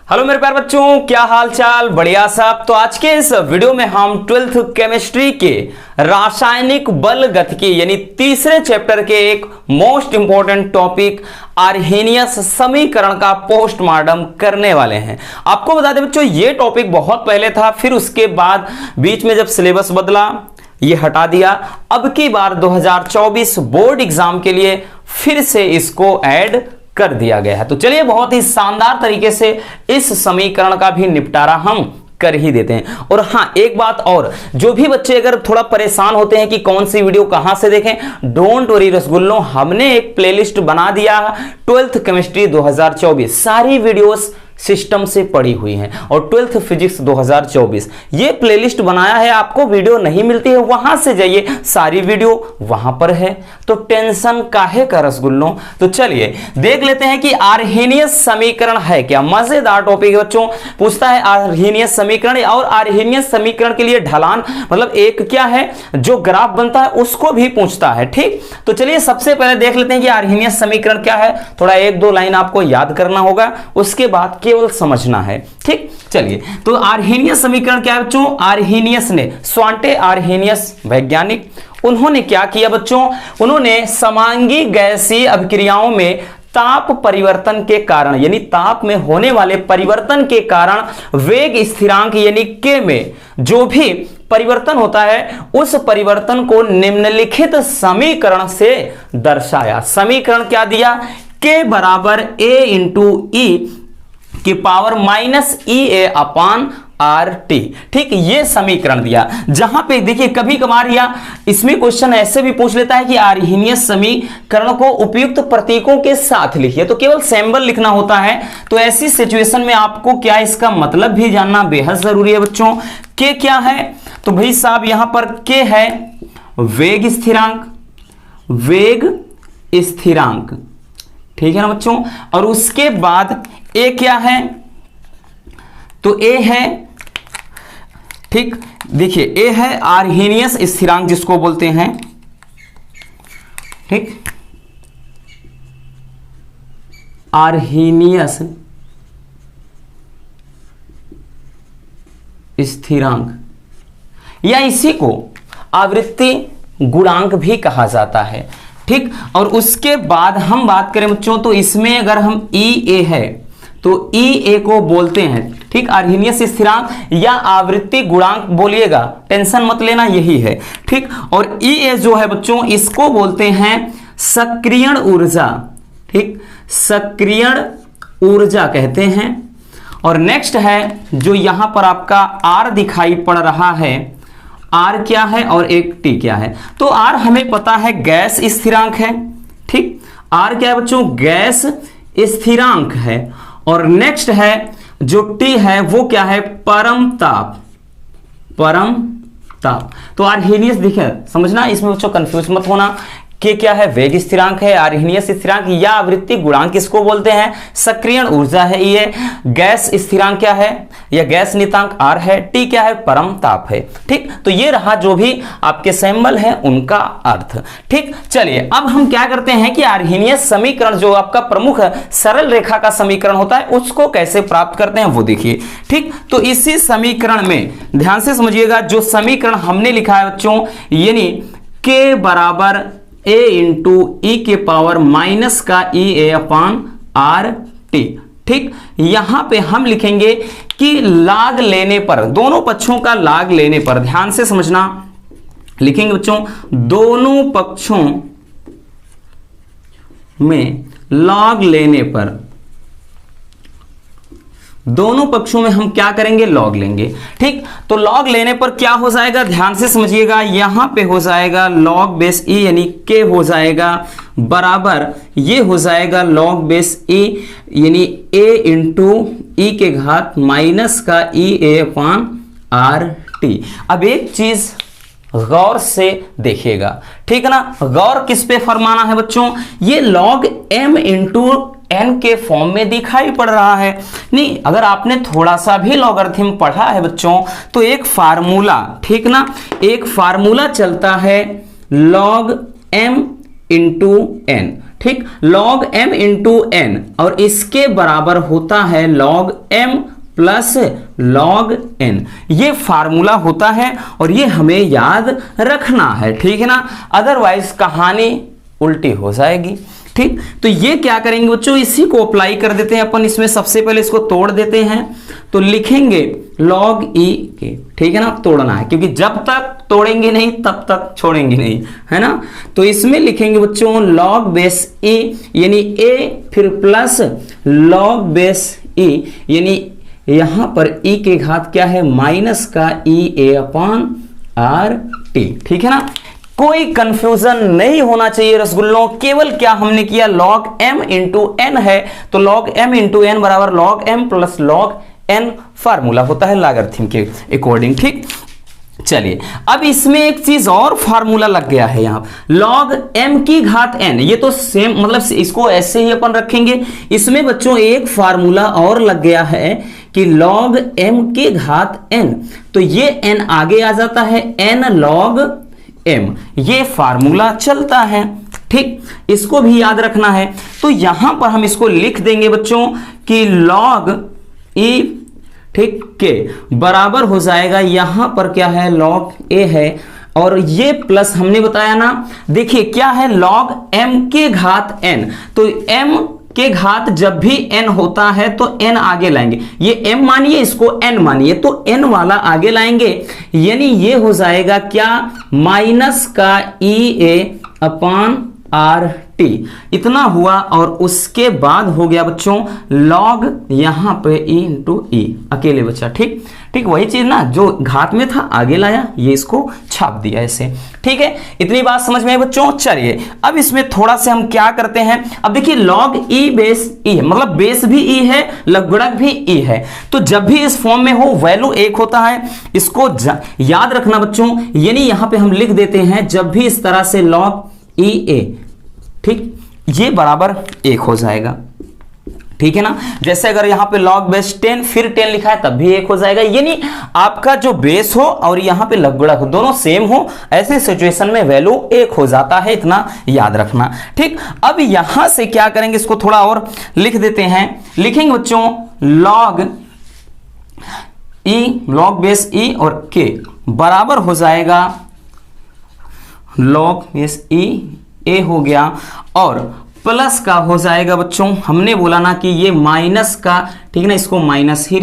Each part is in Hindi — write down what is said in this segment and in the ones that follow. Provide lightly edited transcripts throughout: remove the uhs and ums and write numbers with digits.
हेलो मेरे प्यारे बच्चों, क्या हाल चाल? बढ़िया साहब। तो आज के इस वीडियो में हम 12th केमिस्ट्री के रासायनिक बल गतिकी यानी तीसरे चैप्टर के एक मोस्ट इंपॉर्टेंट टॉपिक आर्हेनियस समीकरण का पोस्टमार्टम करने वाले हैं। आपको बता दें बच्चों, ये टॉपिक बहुत पहले था, फिर उसके बाद बीच में जब सिलेबस बदला ये हटा दिया। अब की बार 2024 बोर्ड एग्जाम के लिए फिर से इसको ऐड कर दिया गया है। तो चलिए बहुत ही शानदार तरीके से इस समीकरण का भी निपटारा हम कर ही देते हैं। और हाँ, एक बात और, जो भी बच्चे अगर थोड़ा परेशान होते हैं कि कौन सी वीडियो कहां से देखें, डोंट वरी रसगुल्लो, हमने एक प्लेलिस्ट बना दिया 12th केमिस्ट्री 2024, सारी वीडियोस सिस्टम से पड़ी हुई हैं। और 12th फिजिक्स 2024 ये प्लेलिस्ट बनाया है। आपको वीडियो नहीं मिलती है, वहां से जाइए, सारी वीडियो वहां पर है। तो टेंशन काहे का रसगुल्लों। तो चलिए देख लेते हैं कि आर्हेनियस समीकरण है क्या। मजेदार टॉपिक है बच्चों। पूछता है आर्हेनियस समीकरण, और आर्हेनियस समीकरण के लिए ढलान मतलब एक क्या है जो ग्राफ बनता है उसको भी पूछता है। ठीक, तो चलिए सबसे पहले देख लेते हैं कि आर्हेनियस समीकरण क्या है। थोड़ा एक दो लाइन आपको याद करना होगा, उसके बाद केवल समझना है। ठीक, चलिए तो आर्हेनियस समीकरण क्या है बच्चों। आर्हेनियस ने, स्वांटे आर्हेनियस वैज्ञानिक, उन्होंने क्या किया बच्चों, उन्होंने समांगी गैसीय अभिक्रियाओं में ताप परिवर्तन के कारण यानी ताप में होने वाले परिवर्तन के कारण वेग स्थिरांक यानी के में जो भी परिवर्तन होता है उस परिवर्तन को निम्नलिखित समीकरण से दर्शाया। समीकरण क्या दिया, के बराबर a इंटू ई की पावर माइनस ई ए अपान आर टी। ठीक, ये समीकरण दिया। जहां पे देखिए कभी कभार या इसमें क्वेश्चन ऐसे भी पूछ लेता है कि आर्हेनियस समीकरण को उपयुक्त प्रतीकों के साथ लिखिए, तो केवल सिंबल लिखना होता है। तो ऐसी सिचुएशन में आपको क्या इसका मतलब भी जानना बेहद जरूरी है बच्चों। के क्या है, तो भाई साहब यहां पर के है वेग स्थिरांक, वेग स्थिरांक, ठीक है ना बच्चों। और उसके बाद ए क्या है, तो ए है, ठीक, देखिए ए है आर्हेनियस स्थिरांक जिसको बोलते हैं। ठीक, आर्हेनियस स्थिरांक या इसी को आवृत्ति गुणांक भी कहा जाता है। ठीक, और उसके बाद हम बात करें बच्चों, तो इसमें अगर हम ई ए है तो ई ए को बोलते हैं, ठीक, आर्हेनियस स्थिरांक या आवृत्ति गुणांक बोलिएगा, टेंशन मत लेना, यही है। ठीक, और ई ए जो है बच्चों इसको बोलते हैं सक्रियण ऊर्जा। ठीक, सक्रियण ऊर्जा कहते हैं। और नेक्स्ट है जो यहां पर आपका आर दिखाई पड़ रहा है, आर क्या है और एक टी क्या है। तो आर हमें पता है गैस स्थिरांक है। ठीक, आर क्या है बच्चों, गैस स्थिरांक है। और नेक्स्ट है जो टी है वो क्या है, परम ताप, परम ताप। तो आर्हेनियस दिखे, समझना इसमें बच्चों कंफ्यूज मत होना। के क्या है, वेग स्थिरांक है, आर्हेनियस स्थिरांक या आवृत्ति गुणांक किसको बोलते हैं, सक्रियण ऊर्जा है ये। गैस स्थिरांक क्या है या गैस नियतांक आर है। टी क्या है, परम ताप है। ठीक, तो ये रहा जो भी आपके सिंबल है उनका अर्थ। ठीक, चलिए अब हम क्या करते हैं कि आर्हेनियस समीकरण जो आपका प्रमुख सरल रेखा का समीकरण होता है उसको कैसे प्राप्त करते हैं वो देखिए। ठीक, तो इसी समीकरण में ध्यान से समझिएगा, जो समीकरण हमने लिखा है बच्चों, यानी के बराबर a इंटू ई के पावर माइनस का ई ए अपान आर टी। ठीक, यहां पे हम लिखेंगे कि लाग लेने पर, दोनों पक्षों का लाग लेने पर, ध्यान से समझना, लिखेंगे बच्चों दोनों पक्षों में लॉग लेने पर, दोनों पक्षों में हम क्या करेंगे, लॉग लेंगे। ठीक, तो लॉग लेने पर क्या हो जाएगा, ध्यान से समझिएगा, यहां पे हो जाएगा लॉग बेस ई यानी के हो जाएगा बराबर, ये हो जाएगा लॉग बेस ई यानी ए इंटू ई के घात माइनस का ई ए अपान आर टी। अब एक चीज गौर से देखिएगा, ठीक है ना, गौर किस पे फरमाना है बच्चों, ये लॉग एम इंटू एन के फॉर्म में दिखाई पड़ रहा है। नहीं, अगर आपने थोड़ा सा भी लॉगरिथम पढ़ा है बच्चों तो एक फार्मूला, ठीक ना, एक फार्मूला चलता है लॉग एम इंटू एन। ठीक, log m इंटू n, और इसके बराबर होता है log m plus log n। ये फार्मूला होता है और ये हमें याद रखना है, ठीक है ना, अदरवाइज कहानी उल्टी हो जाएगी। ठीक, तो ये क्या करेंगे बच्चों, इसी को अप्लाई कर देते हैं अपन इसमें। सबसे पहले इसको तोड़ देते हैं, तो लिखेंगे log e के, ठीक है ना, तोड़ना है क्योंकि जब तक तोड़ेंगे नहीं तब तक छोड़ेंगे नहीं, है ना। तो इसमें लिखेंगे बच्चों log बेस e यानी a, फिर प्लस log बेस e यानी यहां पर e के घात क्या है, माइनस का e a upon R T, ठीक है ना। कोई कंफ्यूजन नहीं होना चाहिए रसगुल्लों, केवल क्या हमने किया log m इंटू एन है, तो log m इंटू एन बराबर log m plus log n formula होता है लॉगरिथम के अकॉर्डिंग। ठीक, चलिए अब इसमें एक चीज और फार्मूला लग गया है यहाँ, log m की घात n, ये तो सेम मतलब इसको ऐसे ही अपन रखेंगे। इसमें बच्चों एक फार्मूला और लग गया है कि log m की घात n, तो ये n आगे आ जाता है n log m, ये फार्मूला चलता है। ठीक, इसको भी याद रखना है। तो यहां पर हम इसको लिख देंगे बच्चों कि log e, ठीक, के बराबर हो जाएगा, यहां पर क्या है log a है, और ये प्लस हमने बताया ना, देखिए क्या है log m के घात n, तो m के घात जब भी n होता है तो n आगे लाएंगे, ये m मानिए इसको n मानिए, तो n वाला आगे लाएंगे, यानी ये हो जाएगा क्या, माइनस का e a upon R T, इतना हुआ। और उसके बाद हो गया बच्चों log यहां पे e इंटू ई, अकेले बचा। ठीक, ठीक, वही चीज ना जो घात में था आगे लाया, ये इसको छाप दिया ऐसे। ठीक है, इतनी बात समझ में आई बच्चों। चलिए अब इसमें थोड़ा से हम क्या करते हैं, अब देखिए log e बेस e है, मतलब बेस भी e है, लघुगणक भी e है, तो जब भी इस फॉर्म में हो वैल्यू 1 होता है, इसको याद रखना बच्चों। यानी यहां पे हम लिख देते हैं जब भी इस तरह से log e a, ठीक, ये बराबर 1 हो जाएगा, ठीक है ना। जैसे अगर यहां पे log बेस 10 फिर 10 लिखा है तब भी 1 हो जाएगा, यानी आपका जो बेस हो और यहां पे लघुगणक हो दोनों सेम हो, ऐसे सिचुएशन में वैल्यू 1 हो जाता है, इतना याद रखना। ठीक, अब यहां से क्या करेंगे, इसको थोड़ा और लिख देते हैं, लिखेंगे बच्चों log e, log base e और k बराबर हो जाएगा log बेस e a हो गया, और प्लस का हो जाएगा बच्चों, हमने बोला ना कि ये माइनस का, ठीक है ना, इसको माइनस ही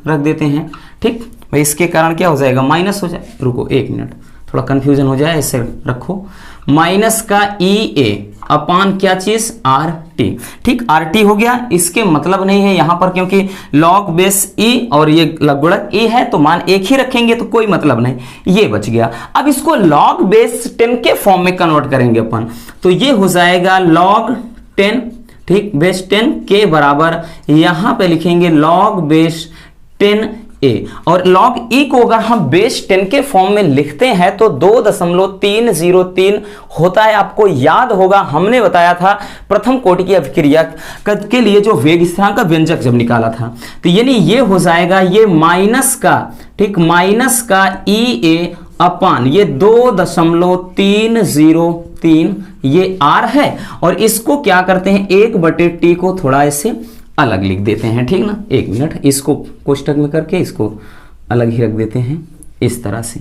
रख देते हैं। ठीक भाई, इसके कारण क्या हो जाएगा, माइनस हो जाए, रुको 1 मिनट, थोड़ा कंफ्यूजन हो जाए, ऐसे रखो, माइनस का ई ए अपान क्या चीज आर टी। ठीक, आर टी हो गया, इसके मतलब नहीं है यहां पर, क्योंकि log बेस e और ये लघुगणक e है तो मान 1 ही रखेंगे तो कोई मतलब नहीं, ये बच गया। अब इसको log बेस 10 के फॉर्म में कन्वर्ट करेंगे अपन, तो ये हो जाएगा log 10, ठीक, बेस 10 के बराबर यहां पे लिखेंगे log बेस 10 ए, और log e को अगर हम बेस 10 के फॉर्म में लिखते हैं तो 2.303 होता है। आपको याद होगा हमने बताया था प्रथम कोटि की अभिक्रिया के लिए जो वेग स्थिरांक का व्यंजक जब निकाला था, तो यानी ये हो जाएगा ये माइनस का, ठीक, माइनस का ई ए अपान ये 2.303 ये आर है, और इसको क्या करते हैं 1/t को थोड़ा ऐसे अलग लिख देते हैं। ठीक ना, 1 मिनट, इसको कोष्टक में करके इसको अलग ही रख देते हैं इस तरह से।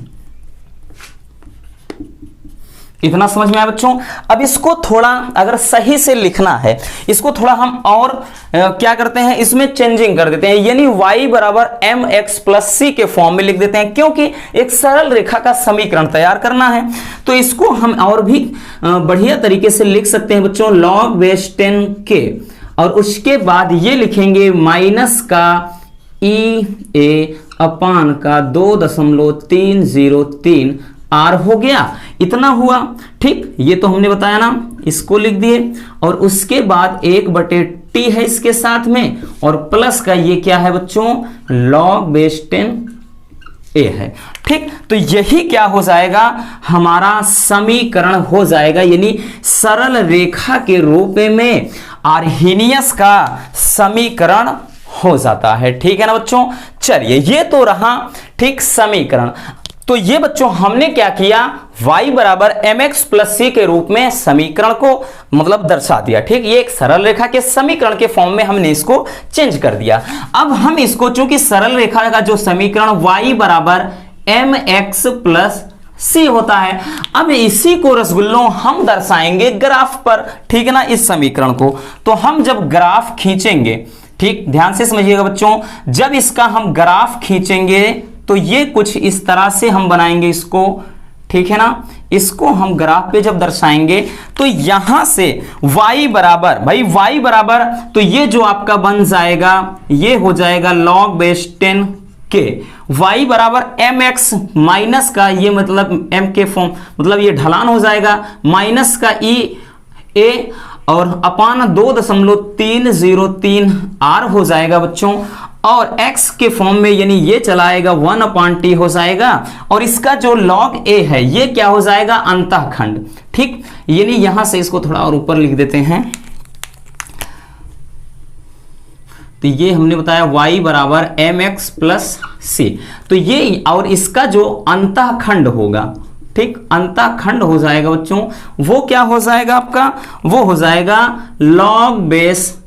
इतना समझ में आया बच्चों। अब इसको थोड़ा अगर सही से लिखना है, इसको थोड़ा हम और क्या करते हैं, इसमें चेंजिंग कर देते हैं, यानी y बराबर mx प्लस c के फॉर्म में लिख देते हैं, क्योंकि एक सरल रेखा का समीकरण तैयार करना है। तो इसको हम और भी बढ़िया तरीके से लिख सकते हैं बच्चों, log बेस 10 के, और उसके बाद ये लिखेंगे माइनस का ई ए अपान का 2.303 आर हो गया, इतना हुआ। ठीक, ये तो हमने बताया ना, इसको लिख दिए, और उसके बाद 1/t है इसके साथ में, और प्लस का ये क्या है बच्चों, log बेस 10 ए है। ठीक, तो यही क्या हो जाएगा, हमारा समीकरण हो जाएगा, यानी सरल रेखा के रूप में आर्हीनियस का समीकरण हो जाता है। ठीक है ना बच्चों। चलिए, ये तो रहा ठीक समीकरण। तो ये बच्चों हमने क्या किया, y बराबर mx प्लस सी के रूप में समीकरण को मतलब दर्शा दिया। ठीक, ये एक सरल रेखा के समीकरण के फॉर्म में हमने इसको चेंज कर दिया। अब हम इसको, चूंकि सरल रेखा का जो समीकरण y बराबर mx प्लस सी होता है, अब इसी को रसगुल्लों हम दर्शाएंगे ग्राफ पर। ठीक है ना, इस समीकरण को। तो हम जब ग्राफ खींचेंगे, ठीक ध्यान से समझिएगा बच्चों, जब इसका हम ग्राफ खींचेंगे तो ये कुछ इस तरह से हम बनाएंगे इसको। ठीक है ना, इसको हम ग्राफ पे जब दर्शाएंगे तो यहां से y बराबर, भाई y बराबर, तो ये जो आपका बन जाएगा ये हो जाएगा log बेस 10 के, y बराबर mx माइनस का, ये मतलब m के फॉर्म, मतलब ये ढलान हो जाएगा, माइनस का e a और अपान 2.303 r हो जाएगा बच्चों, और x के फॉर्म में यानी ये चलाएगा 1/t हो जाएगा, और इसका जो log a है ये क्या हो जाएगा, अंतःखंड। ठीक, यानी यहां से इसको थोड़ा और ऊपर लिख देते हैं। तो ये हमने बताया y बराबर mx प्लस सी, तो ये और इसका जो अंतःखंड होगा, ठीक, अंतःखंड हो जाएगा बच्चों, वो क्या हो जाएगा आपका, वो हो जाएगा log बेस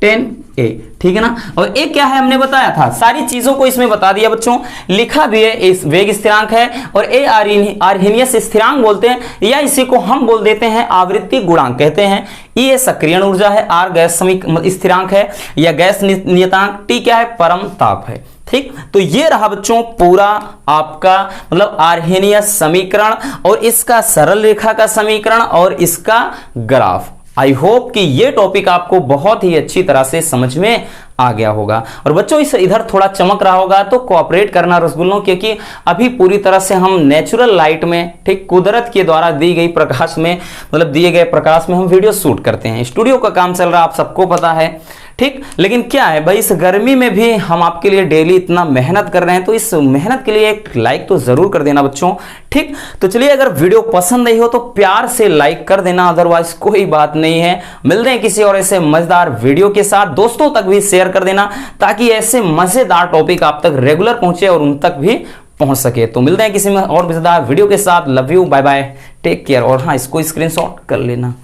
10a। ठीक है ना, और एक क्या है हमने बताया था, सारी चीजों को इसमें बता दिया बच्चों, लिखा भी है। इस वेग स्थिरांक है और ए आर्हेनियस स्थिरांक बोलते हैं, या इसी को हम बोल देते हैं आवृत्ति गुणांक कहते हैं। ये सक्रियण ऊर्जा है, आर गैस स्थिरांक है या गैस नियतांक, टी क्या है, परम ताप है। ठीक, तो ये रहा बच्चों पूरा आपका मतलब आर्हेनियस समीकरण और इसका सरल रेखा का समीकरण और इसका ग्राफ। आई होप कि ये टॉपिक आपको बहुत ही अच्छी तरह से समझ में आ गया होगा। और बच्चों इस इधर थोड़ा चमक रहा होगा तो कोऑपरेट करना रसगुल्लों, क्योंकि अभी पूरी तरह से हम नेचुरल लाइट में, ठीक, कुदरत के द्वारा दी गई प्रकाश में, मतलब दिए गए प्रकाश में हम वीडियो शूट करते हैं। स्टूडियो का काम चल रहा, आप सबको पता है। ठीक, लेकिन क्या है भाई, इस गर्मी में भी हम आपके लिए डेली इतना मेहनत कर रहे हैं, तो इस मेहनत के लिए एक लाइक तो जरूर कर देना बच्चों। ठीक, तो चलिए अगर वीडियो पसंद नहीं हो तो प्यार से लाइक कर देना, अदरवाइज कोई बात नहीं है। मिलते हैं किसी और ऐसे मजेदार वीडियो के साथ, दोस्तों तक भी शेयर कर देना ताकि ऐसे मजेदार टॉपिक आप तक रेगुलर पहुंचे और उन तक भी पहुंच सके। तो मिलते हैं किसी में और मजेदार वीडियो के साथ। Love you, bye bye, take care. और हाँ, इसको स्क्रीनशॉट कर लेना।